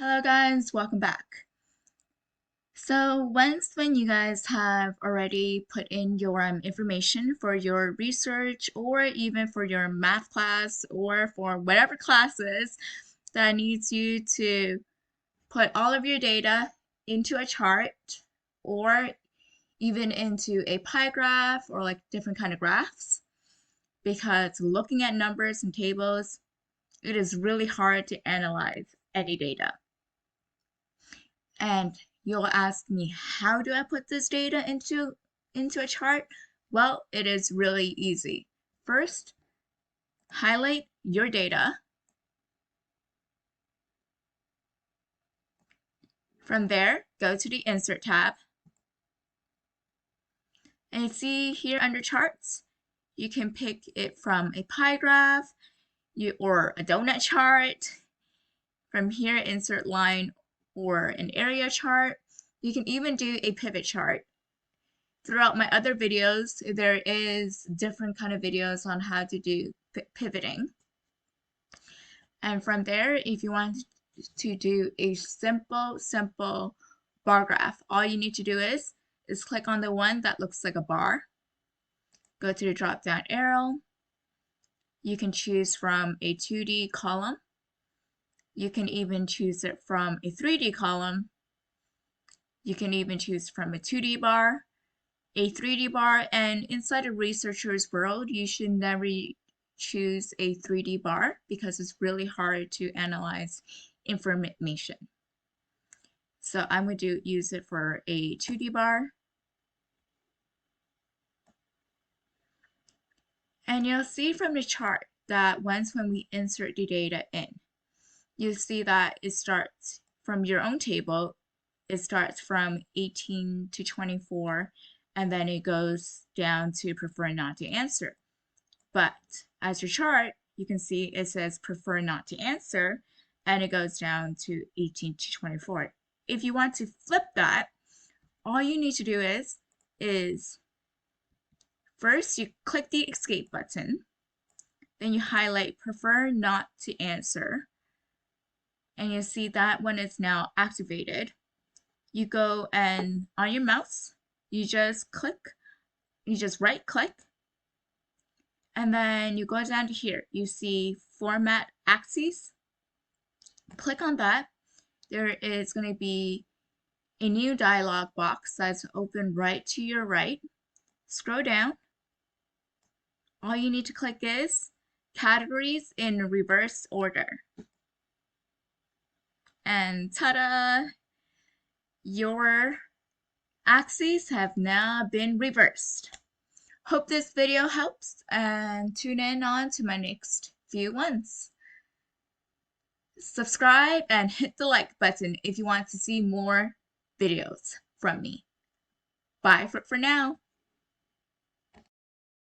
Hello guys, welcome back. So when you guys have already put in your information for your research or even for your math class or for whatever classes that needs you to put all of your data into a chart or even into a pie graph or like different kind of graphs, because looking at numbers and tables, it is really hard to analyze any data. And you'll ask me, how do I put this data into a chart? Well, it is really easy. First, highlight your data. From there, go to the Insert tab. And you see here under Charts, you can pick it from a pie graph or a donut chart. From here, insert line or an area chart. You can even do a pivot chart. Throughout my other videos, there is different kind of videos on how to do pivoting. And from there, if you want to do a simple bar graph, all you need to do is click on the one that looks like a bar. Go to the drop down arrow. You can choose from a 2D column. You can even choose it from a 3D column. You can even choose from a 2D bar, a 3D bar, and inside a researcher's world, you should never choose a 3D bar because it's really hard to analyze information. So I'm going to use it for a 2D bar. And you'll see from the chart that when we insert the data in, you'll see that it starts from your own table. It starts from 18 to 24, and then it goes down to prefer not to answer. But as your chart, you can see it says prefer not to answer, and it goes down to 18 to 24. If you want to flip that, all you need to do is first you click the escape button, then you highlight prefer not to answer, and you see that when it's now activated, you go and on your mouse, you just right click, and then you go down to here. You see format axes. Click on that. There is going to be a new dialog box that's open right to your right. Scroll down. All you need to click is categories in reverse order. And ta-da! Your axes have now been reversed. Hope this video helps, and tune in on to my next few ones. Subscribe and hit the like button if you want to see more videos from me. Bye for now.